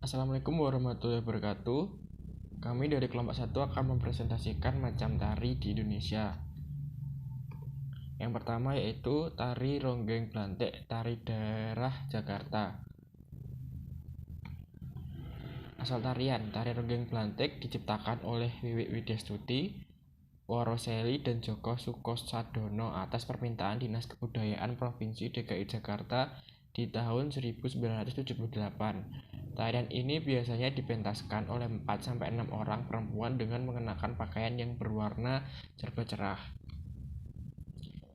Assalamualaikum warahmatullahi wabarakatuh. Kami dari kelompok 1 akan mempresentasikan macam tari di Indonesia. Yang pertama yaitu tari ronggeng blantik, tari daerah Jakarta. Asal tarian, tari ronggeng blantik diciptakan oleh Wiwik Widyastuti, Woroseli dan Joko Sukosadono atas permintaan Dinas Kebudayaan Provinsi DKI Jakarta di tahun 1978. Tarian ini biasanya dipentaskan oleh 4-6 orang perempuan dengan mengenakan pakaian yang berwarna serba cerah.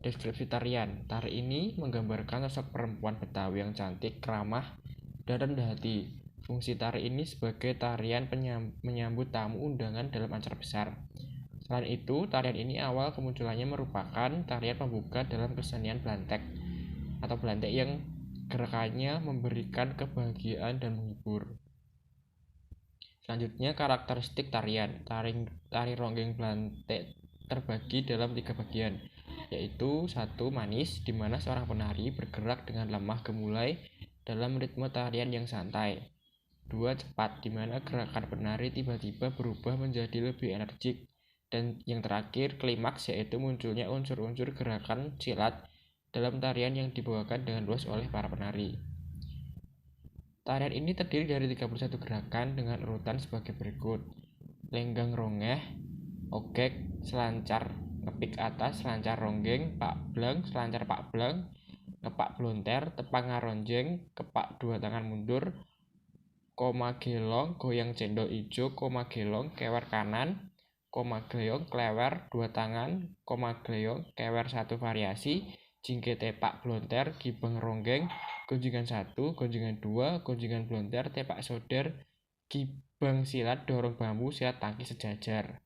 Deskripsi tarian. Tari ini menggambarkan sosok perempuan Betawi yang cantik, ramah, dan rendah hati. Fungsi tari ini sebagai tarian menyambut tamu undangan dalam acara besar. Selain itu, tarian ini awal kemunculannya merupakan tarian pembuka dalam kesenian blantek atau blantek yang gerakannya memberikan kebahagiaan dan menghibur. Selanjutnya, karakteristik tarian. Tari ronggeng blantek terbagi dalam 3 bagian, yaitu 1. Manis, di mana seorang penari bergerak dengan lemah gemulai dalam ritme tarian yang santai. 2. Cepat, di mana gerakan penari tiba-tiba berubah menjadi lebih energik. Dan yang terakhir, klimaks, yaitu munculnya unsur-unsur gerakan silat dalam tarian yang dibawakan dengan luas oleh para penari. Tarian ini terdiri dari 31 gerakan dengan urutan sebagai berikut: lenggang rongeh, ogek, selancar ngepik atas, selancar ronggeng, pak blang, selancar pak blang, ngepak blonter, tepang ngaronjeng, kepak 2 tangan mundur, koma gelong, goyang cendol ijo, koma gelong, kewer kanan, koma gleong, klewer 2 tangan, koma gleong, kewer 1 variasi, jingke tepak blonter, gibeng ronggeng, gonjingan 1, gonjingan 2, gonjingan blonter, tepak soder, gibeng silat, dorong bambu, silat tangki sejajar.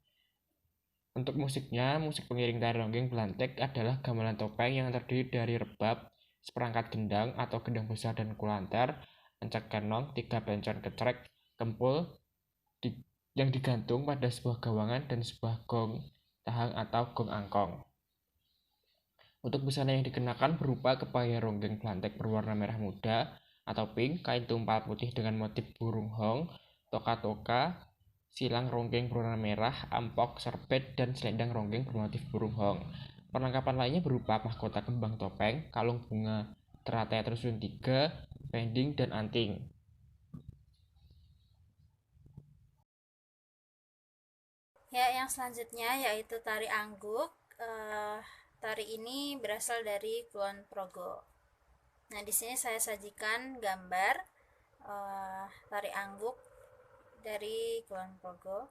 Untuk musiknya, musik pengiring tari ronggeng blantek adalah gamelan topeng yang terdiri dari rebab, seperangkat gendang atau gendang besar dan kulanter, encak kenong, 3 pencon kecrek, kempul yang digantung pada sebuah gawangan dan sebuah gong tahang atau gong angkong. Untuk busana yang dikenakan berupa kebaya ronggeng blantek berwarna merah muda atau pink, kain tumpal putih dengan motif burung hong, toka-toka, silang ronggeng berwarna merah, ampok, serbet, dan selendang ronggeng bermotif burung hong. Perlengkapan lainnya berupa mahkota kembang topeng, kalung bunga teratai tersusun 3, pending, dan anting. Ya, yang selanjutnya yaitu tari angguk. Tari ini berasal dari Kulon Progo. Nah, di sini saya sajikan gambar tari angguk dari Kulon Progo.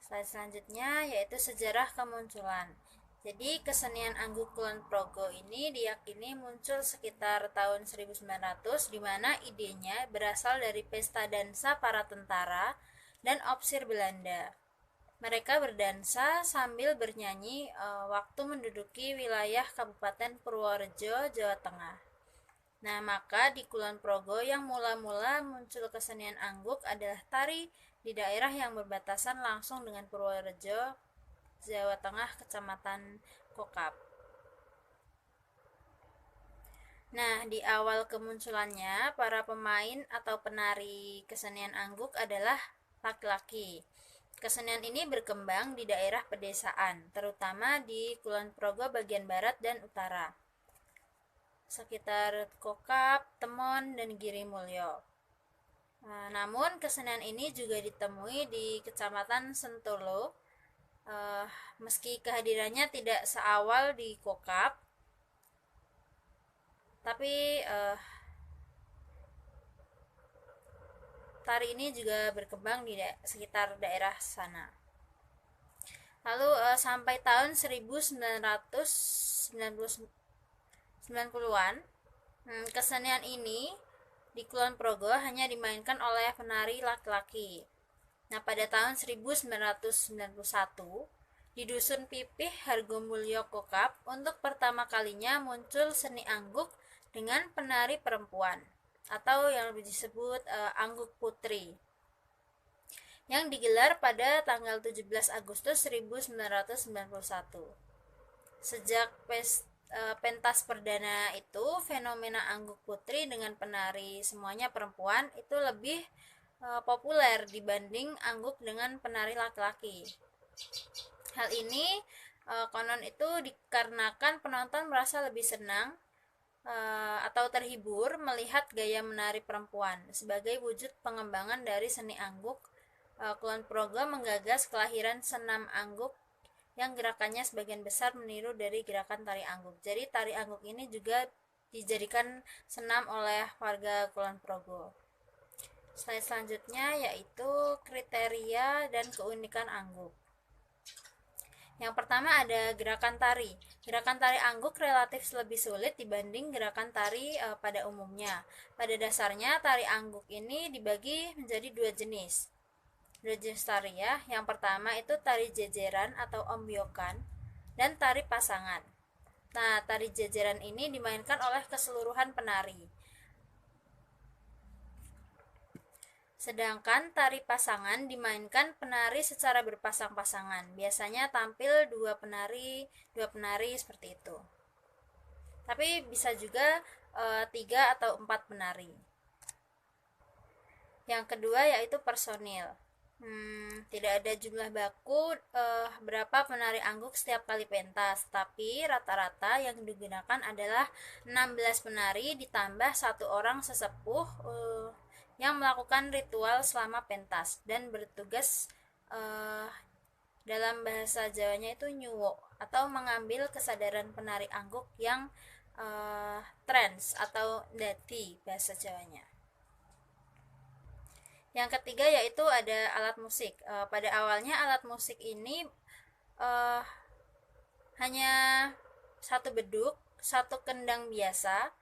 Slide selanjutnya yaitu sejarah kemunculan. Jadi kesenian angguk Kulon Progo ini diyakini muncul sekitar tahun 1900, di mana idenya berasal dari pesta dansa para tentara dan opsir Belanda. Mereka berdansa sambil bernyanyi waktu menduduki wilayah Kabupaten Purworejo, Jawa Tengah. Nah, maka di Kulon Progo yang mula-mula muncul kesenian angguk adalah tari di daerah yang berbatasan langsung dengan Purworejo, Jawa Tengah, Kecamatan Kokap. Nah, di awal kemunculannya, para pemain atau penari kesenian angguk adalah laki-laki. Kesenian ini berkembang di daerah pedesaan, terutama di Kulon Progo bagian barat dan utara, sekitar Kokap, Temon, dan Girimulyo. Namun kesenian ini juga ditemui di Kecamatan Sentolo, meski kehadirannya tidak seawal di Kokap, tapi tari ini juga berkembang di sekitar daerah sana. Lalu sampai tahun 1990-an, kesenian ini di Kulon Progo hanya dimainkan oleh penari laki-laki. Nah, pada tahun 1991, di Dusun Pipih, Hargomulyo Kokap, untuk pertama kalinya muncul seni angguk dengan penari perempuan atau yang lebih disebut angguk putri, yang digelar pada tanggal 17 Agustus 1991. Sejak pentas perdana itu fenomena Angguk Putri dengan penari semuanya perempuan itu lebih populer dibanding Angguk dengan penari laki-laki. Hal ini konon itu dikarenakan penonton merasa lebih senang atau terhibur melihat gaya menari perempuan. Sebagai wujud pengembangan dari seni Angguk, Kulon Progo menggagas kelahiran senam Angguk yang gerakannya sebagian besar meniru dari gerakan tari Angguk. Jadi tari Angguk ini juga dijadikan senam oleh warga Kulon Progo. Slide selanjutnya yaitu kriteria dan keunikan Angguk. Yang pertama ada gerakan tari. Gerakan tari Angguk relatif lebih sulit dibanding gerakan tari pada umumnya. Pada dasarnya tari Angguk ini dibagi menjadi dua jenis. Dua jenis tari ya. Yang pertama itu tari jejeran atau ombyokan dan tari pasangan. Nah, tari jejeran ini dimainkan oleh keseluruhan penari. Sedangkan tari pasangan dimainkan penari secara berpasang-pasangan. Biasanya tampil dua penari seperti itu. Tapi bisa juga 3 atau 4 penari. Yang kedua yaitu personil. Tidak ada jumlah baku berapa penari Angguk setiap kali pentas, tapi rata-rata yang digunakan adalah 16 penari ditambah 1 orang sesepuh yang melakukan ritual selama pentas dan bertugas dalam bahasa Jawanya itu nyuwo atau mengambil kesadaran penari Angguk yang trance atau dati bahasa Jawanya. Yang ketiga yaitu ada alat musik. Pada awalnya alat musik ini hanya 1 beduk, 1 kendang biasa,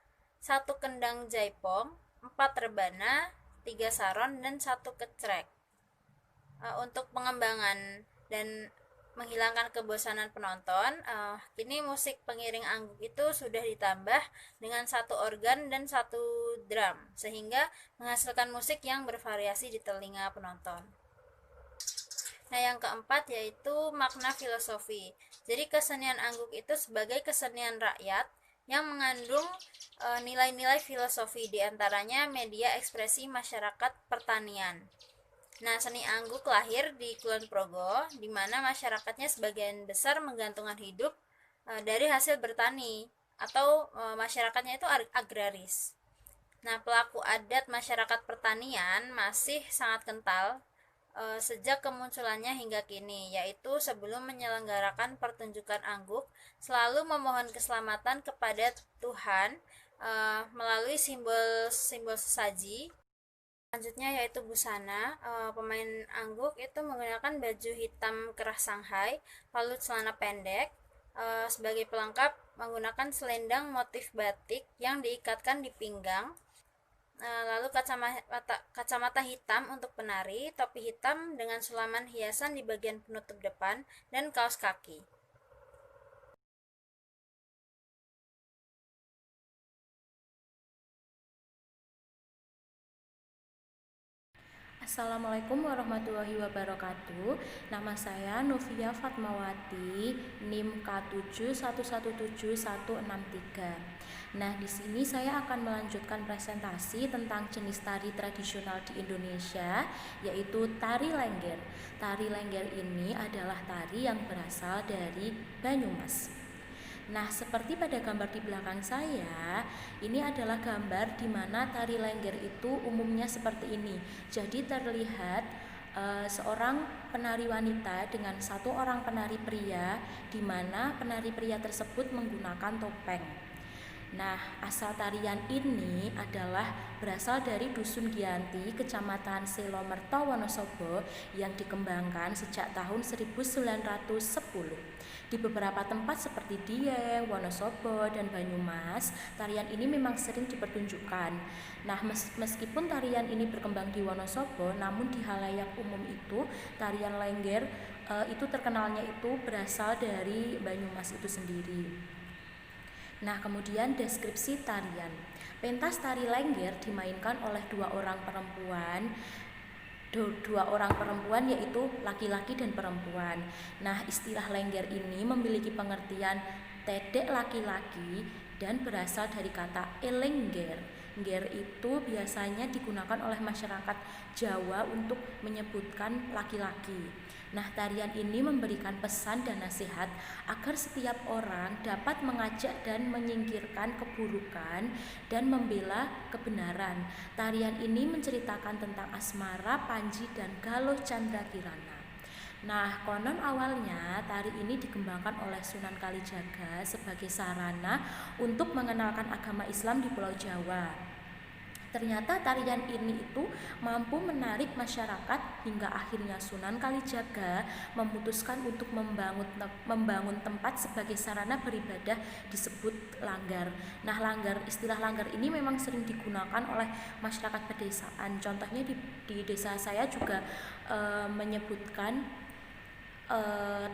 1 kendang jaipong, 4 rebana, 3 saron, dan 1 kecrek. Untuk pengembangan dan menghilangkan kebosanan penonton, kini musik pengiring Angguk itu sudah ditambah dengan 1 organ dan 1 drum, sehingga menghasilkan musik yang bervariasi di telinga penonton. Nah, yang keempat yaitu makna filosofi. Jadi kesenian Angguk itu sebagai kesenian rakyat yang mengandung nilai-nilai filosofi, diantaranya media ekspresi masyarakat pertanian. Nah, seni Angguk lahir di Kulon Progo, di mana masyarakatnya sebagian besar menggantungkan hidup dari hasil bertani, atau masyarakatnya itu agraris. Nah, pelaku adat masyarakat pertanian masih sangat kental sejak kemunculannya hingga kini, yaitu sebelum menyelenggarakan pertunjukan Angguk, selalu memohon keselamatan kepada Tuhan melalui simbol-simbol sesaji. Selanjutnya yaitu busana. Pemain Angguk itu menggunakan baju hitam kerah Shanghai, lalu celana pendek. Sebagai pelengkap menggunakan selendang motif batik yang diikatkan di pinggang. Lalu kacamata hitam untuk penari, topi hitam dengan sulaman hiasan di bagian penutup depan, dan kaos kaki. Assalamualaikum warahmatullahi wabarakatuh. Nama saya Novia Fatmawati, NIM K7117163. Nah, di sini saya akan melanjutkan presentasi tentang jenis tari tradisional di Indonesia, yaitu tari Lengger. Tari Lengger ini adalah tari yang berasal dari Banyumas. Nah, seperti pada gambar di belakang saya, ini adalah gambar di mana tari Lengger itu umumnya seperti ini. Jadi terlihat seorang penari wanita dengan 1 orang penari pria, di mana penari pria tersebut menggunakan topeng. Nah, asal tarian ini adalah berasal dari Dusun Giyanti, Kecamatan Selomerto, Wonosobo, yang dikembangkan sejak tahun 1910. Di beberapa tempat seperti Dieng, Wonosobo, dan Banyumas, tarian ini memang sering dipertunjukkan. Nah, meskipun tarian ini berkembang di Wonosobo, namun di halayak umum itu, tarian Lengger itu terkenalnya itu berasal dari Banyumas itu sendiri. Nah, kemudian deskripsi tarian. Pentas tari Lengger dimainkan oleh 2 orang perempuan. 2 orang perempuan yaitu laki-laki dan perempuan. Nah, istilah Lengger ini memiliki pengertian tedek laki-laki dan berasal dari kata elengger. Ngger itu biasanya digunakan oleh masyarakat Jawa untuk menyebutkan laki-laki. Nah, tarian ini memberikan pesan dan nasihat agar setiap orang dapat mengajak dan menyingkirkan keburukan dan membela kebenaran. Tarian ini menceritakan tentang asmara, Panji, dan Galuh Candra Kirana. Nah, konon awalnya tari ini dikembangkan oleh Sunan Kalijaga sebagai sarana untuk mengenalkan agama Islam di Pulau Jawa. Ternyata tarian ini itu mampu menarik masyarakat hingga akhirnya Sunan Kalijaga memutuskan untuk membangun tempat sebagai sarana beribadah disebut langgar. Nah, istilah langgar ini memang sering digunakan oleh masyarakat pedesaan. Contohnya di desa saya juga menyebutkan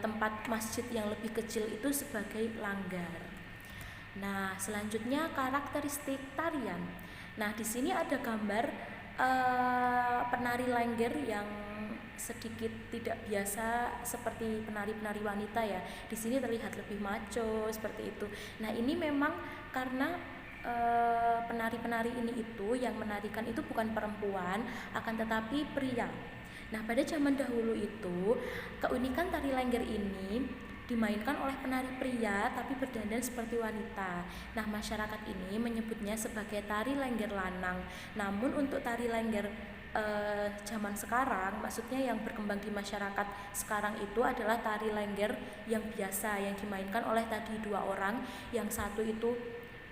tempat masjid yang lebih kecil itu sebagai langgar. Nah, selanjutnya karakteristik tarian. Nah, di sini ada gambar penari lengger yang sedikit tidak biasa seperti penari-penari wanita ya. Di sini terlihat lebih maco seperti itu. Nah, ini memang karena penari-penari ini itu yang menarikan itu bukan perempuan, akan tetapi pria. Nah, pada zaman dahulu itu keunikan tari lengger ini dimainkan oleh penari pria tapi berdandan seperti wanita. Nah, masyarakat ini menyebutnya sebagai tari lengger lanang. Namun untuk tari lengger zaman sekarang, maksudnya yang berkembang di masyarakat sekarang itu adalah tari lengger yang biasa yang dimainkan oleh tadi dua orang, yang satu itu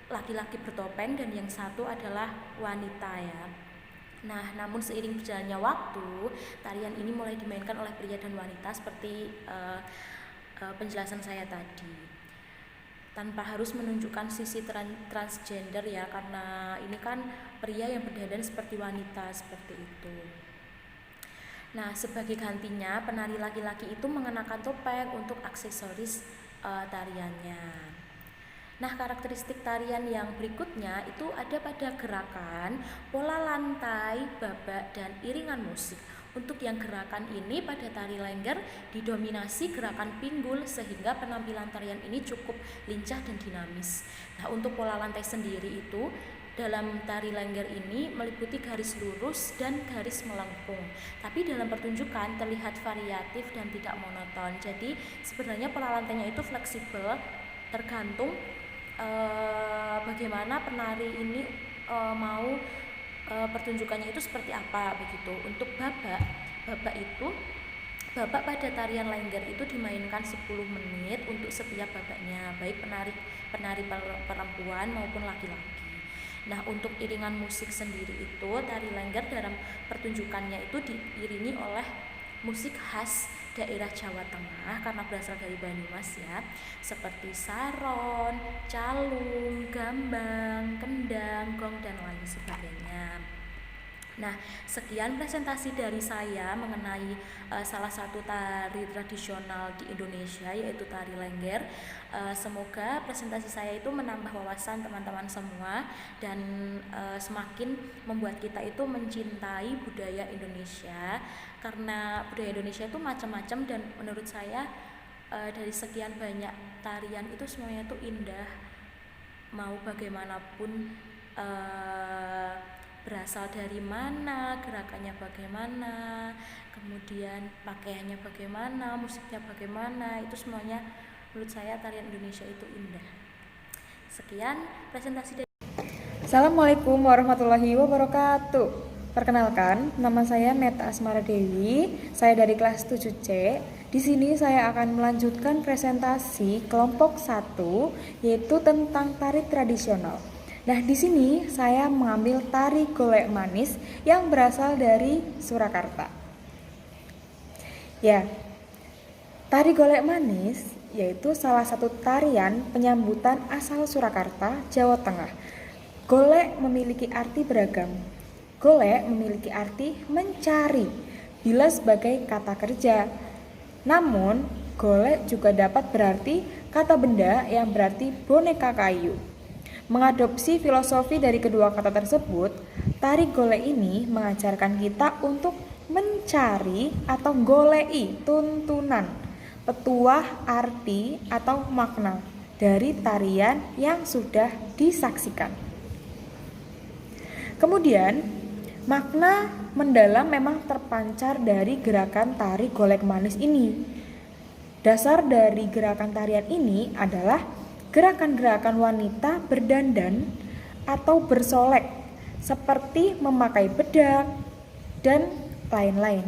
laki-laki bertopeng dan yang satu adalah wanita ya. Nah, namun seiring berjalannya waktu, tarian ini mulai dimainkan oleh pria dan wanita seperti penjelasan saya tadi, tanpa harus menunjukkan sisi transgender ya, karena ini kan pria yang berdandan seperti wanita seperti itu. Nah, sebagai gantinya penari laki-laki itu mengenakan topeng untuk aksesoris tariannya. Nah, karakteristik tarian yang berikutnya itu ada pada gerakan, pola lantai, babak, dan iringan musik. Untuk yang gerakan ini pada tari lengger didominasi gerakan pinggul sehingga penampilan tarian ini cukup lincah dan dinamis. Nah, untuk pola lantai sendiri itu dalam tari lengger ini meliputi garis lurus dan garis melengkung. Tapi dalam pertunjukan terlihat variatif dan tidak monoton. Jadi sebenarnya pola lantainya itu fleksibel tergantung bagaimana penari ini mau pertunjukannya itu seperti apa begitu. Untuk babak pada tarian lengger itu dimainkan 10 menit untuk setiap babaknya, baik penari perempuan maupun laki-laki. Nah, untuk iringan musik sendiri itu tari lengger dalam pertunjukannya itu diiringi oleh musik khas daerah Jawa Tengah karena berasal dari Banyumas ya, seperti saron, calung, gambang, kendang, gong, dan lain sebagainya. Nah, sekian presentasi dari saya mengenai salah satu tari tradisional di Indonesia, yaitu tari lengger. Semoga presentasi saya itu menambah wawasan teman-teman semua dan semakin membuat kita itu mencintai budaya Indonesia, karena budaya Indonesia itu macam-macam dan menurut saya dari sekian banyak tarian itu semuanya itu indah, mau bagaimanapun berasal dari mana, gerakannya bagaimana, kemudian pakaiannya bagaimana, musiknya bagaimana, itu semuanya menurut saya tarian Indonesia itu indah. Sekian presentasi dari Assalamualaikum warahmatullahi wabarakatuh. Perkenalkan, nama saya Neta Asmara Dewi. Saya dari kelas 7C. Di sini saya akan melanjutkan presentasi kelompok 1, yaitu tentang tari tradisional. Nah, di sini saya mengambil tari golek manis yang berasal dari Surakarta. Ya, tari golek manis yaitu salah satu tarian penyambutan asal Surakarta, Jawa Tengah. Golek memiliki arti beragam. Golek memiliki arti mencari, bila sebagai kata kerja. Namun, golek juga dapat berarti kata benda yang berarti boneka kayu. Mengadopsi filosofi dari kedua kata tersebut, tari golek ini mengajarkan kita untuk mencari atau golei tuntunan, petuah arti atau makna dari tarian yang sudah disaksikan. Kemudian, makna mendalam memang terpancar dari gerakan tari golek manis ini. Dasar dari gerakan tarian ini adalah gerakan-gerakan wanita berdandan atau bersolek, seperti memakai bedak dan lain-lain.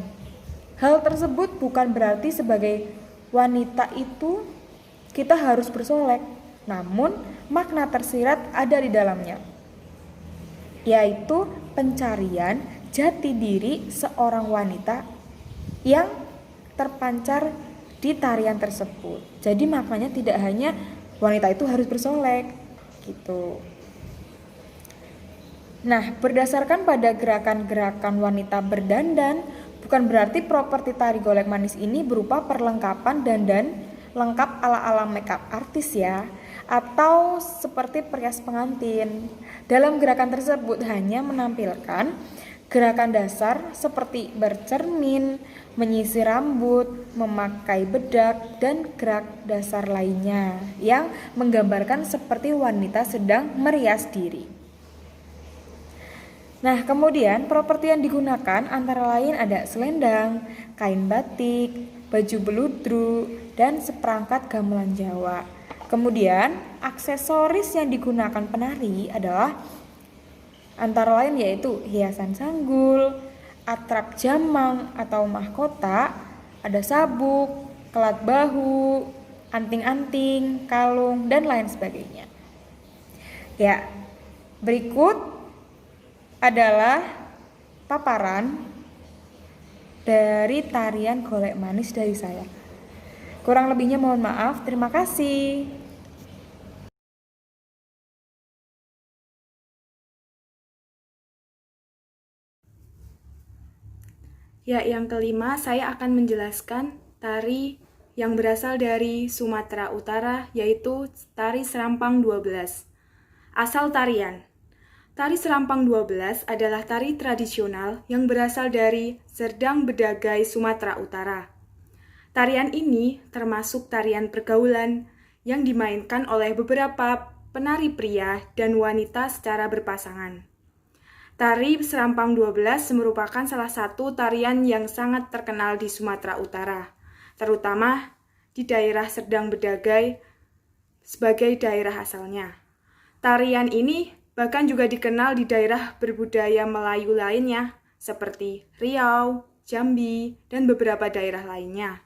Hal tersebut bukan berarti sebagai wanita itu kita harus bersolek, namun makna tersirat ada di dalamnya, yaitu pencarian jati diri seorang wanita yang terpancar di tarian tersebut. Jadi maknanya tidak hanya wanita itu harus bersolek gitu. Nah, berdasarkan pada gerakan-gerakan wanita berdandan, bukan berarti properti tari golek manis ini berupa perlengkapan dandan lengkap ala-ala makeup artis ya, atau seperti perias pengantin. Dalam gerakan tersebut hanya menampilkan gerakan dasar seperti bercermin, menyisir rambut, memakai bedak, dan gerak dasar lainnya yang menggambarkan seperti wanita sedang merias diri. Nah, kemudian properti yang digunakan antara lain ada selendang, kain batik, baju beludru, dan seperangkat gamelan Jawa. Kemudian, aksesoris yang digunakan penari adalah antara lain yaitu hiasan sanggul, atrap jamang atau mahkota, ada sabuk, kelat bahu, anting-anting, kalung, dan lain sebagainya. Ya, berikut adalah paparan dari tarian golek manis dari saya. Kurang lebihnya mohon maaf, terima kasih. Ya, yang kelima saya akan menjelaskan tari yang berasal dari Sumatera Utara, yaitu tari Serampang 12. Asal tarian. Tari Serampang 12 adalah tari tradisional yang berasal dari Serdang Bedagai, Sumatera Utara. Tarian ini termasuk tarian pergaulan yang dimainkan oleh beberapa penari pria dan wanita secara berpasangan. Tari Serampang 12 merupakan salah satu tarian yang sangat terkenal di Sumatera Utara, terutama di daerah Serdang Bedagai sebagai daerah asalnya. Tarian ini bahkan juga dikenal di daerah berbudaya Melayu lainnya, seperti Riau, Jambi, dan beberapa daerah lainnya.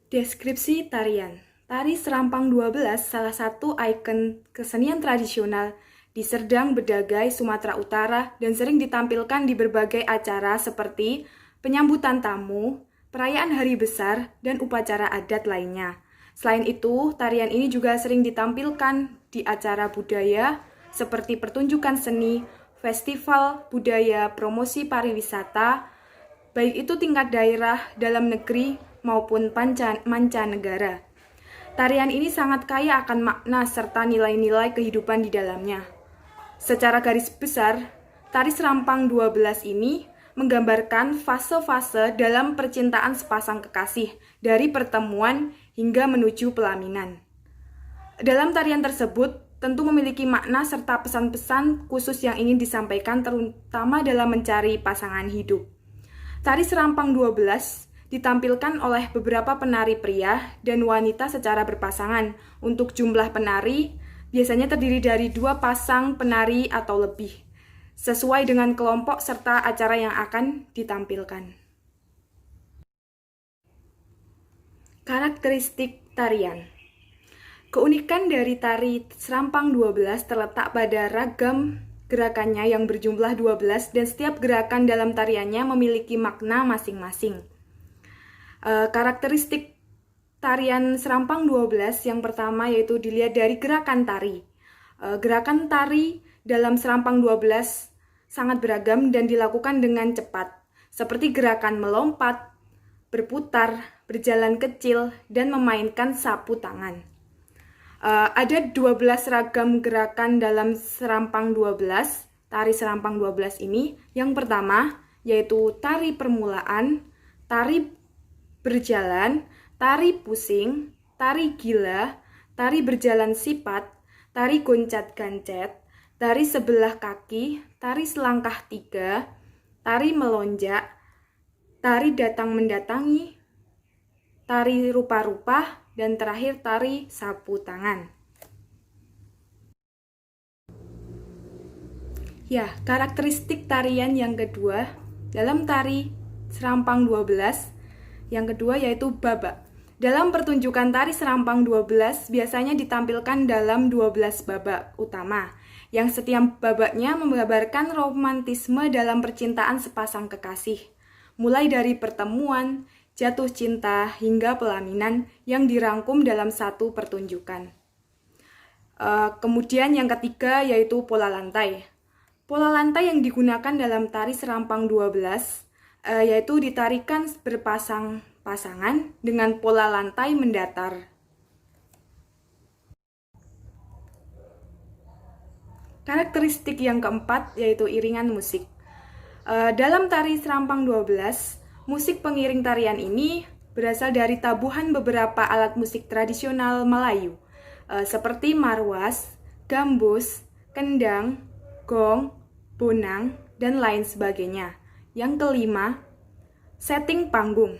Deskripsi tarian. Tari Serampang 12 salah satu ikon kesenian tradisional di Serdang Bedagai, Sumatera Utara dan sering ditampilkan di berbagai acara seperti penyambutan tamu, perayaan hari besar, dan upacara adat lainnya. Selain itu, tarian ini juga sering ditampilkan di acara budaya seperti pertunjukan seni, festival budaya, promosi pariwisata, baik itu tingkat daerah, dalam negeri, maupun mancanegara. Tarian ini sangat kaya akan makna serta nilai-nilai kehidupan di dalamnya. Secara garis besar, tari Serampang 12 ini menggambarkan fase-fase dalam percintaan sepasang kekasih dari pertemuan hingga menuju pelaminan. Dalam tarian tersebut, tentu memiliki makna serta pesan-pesan khusus yang ingin disampaikan terutama dalam mencari pasangan hidup. Tari Serampang 12 ditampilkan oleh beberapa penari pria dan wanita secara berpasangan. Untuk jumlah penari, biasanya terdiri dari 2 pasang penari atau lebih, sesuai dengan kelompok serta acara yang akan ditampilkan. Karakteristik tarian. Keunikan dari tari Serampang 12 terletak pada ragam gerakannya yang berjumlah 12 dan setiap gerakan dalam tariannya memiliki makna masing-masing. Karakteristik tarian Serampang 12 yang pertama yaitu dilihat dari gerakan tari. Gerakan tari dalam Serampang 12 sangat beragam dan dilakukan dengan cepat, seperti gerakan melompat, berputar, berjalan kecil, dan memainkan sapu tangan. Ada 12 ragam gerakan dalam Serampang 12, tari Serampang 12 ini. Yang pertama yaitu tari permulaan, tari berjalan, tari pusing, tari gila, tari berjalan sipat, tari goncat-gancet, tari sebelah kaki, tari selangkah 3, tari melonjak, tari datang mendatangi, tari rupa-rupa, dan terakhir tari sapu tangan. Ya, karakteristik tarian yang kedua dalam tari Serampang 12, yang kedua yaitu babak. Dalam pertunjukan tari Serampang 12 biasanya ditampilkan dalam 12 babak utama, yang setiap babaknya menggambarkan romantisme dalam percintaan sepasang kekasih, mulai dari pertemuan, jatuh cinta, hingga pelaminan yang dirangkum dalam satu pertunjukan. Kemudian yang ketiga yaitu pola lantai. Pola lantai yang digunakan dalam tari Serampang 12 yaitu ditarikan berpasang-pasangan dengan pola lantai mendatar. Karakteristik yang keempat yaitu iringan musik. Dalam tari Serampang 12, musik pengiring tarian ini berasal dari tabuhan beberapa alat musik tradisional Melayu, seperti marwas, gambus, kendang, gong, bonang, dan lain sebagainya. Yang kelima, setting panggung.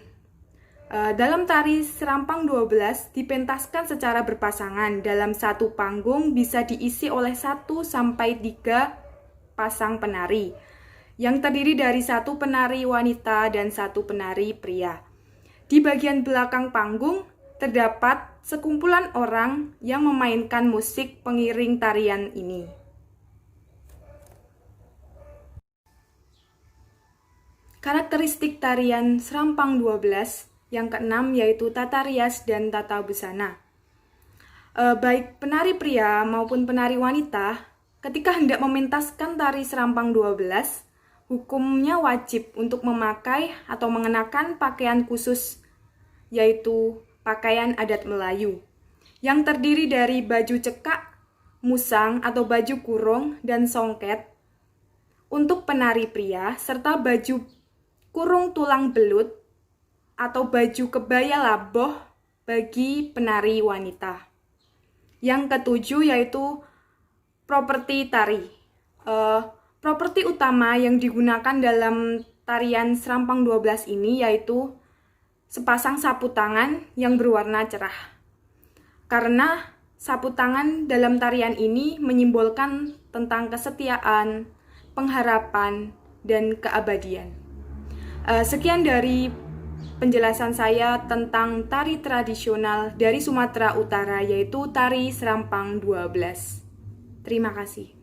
Dalam tari Serampang 12 dipentaskan secara berpasangan. Dalam satu panggung bisa diisi oleh 1-3 pasang penari, yang terdiri dari 1 penari wanita dan 1 penari pria. Di bagian belakang panggung terdapat sekumpulan orang yang memainkan musik pengiring tarian ini. Karakteristik tarian Serampang 12 yang keenam yaitu tata rias dan tata busana. Baik penari pria maupun penari wanita, ketika hendak mementaskan tari Serampang 12, hukumnya wajib untuk memakai atau mengenakan pakaian khusus, yaitu pakaian adat Melayu, yang terdiri dari baju cekak, musang atau baju kurung, dan songket untuk penari pria, serta baju kurung tulang belut atau baju kebaya laboh bagi penari wanita. Yang ketujuh yaitu properti tari. Properti utama yang digunakan dalam tarian Serampang 12 ini yaitu sepasang sapu tangan yang berwarna cerah. Karena sapu tangan dalam tarian ini menyimbolkan tentang kesetiaan, pengharapan, dan keabadian. Sekian dari penjelasan saya tentang tari tradisional dari Sumatera Utara, yaitu tari Serampang 12. Terima kasih.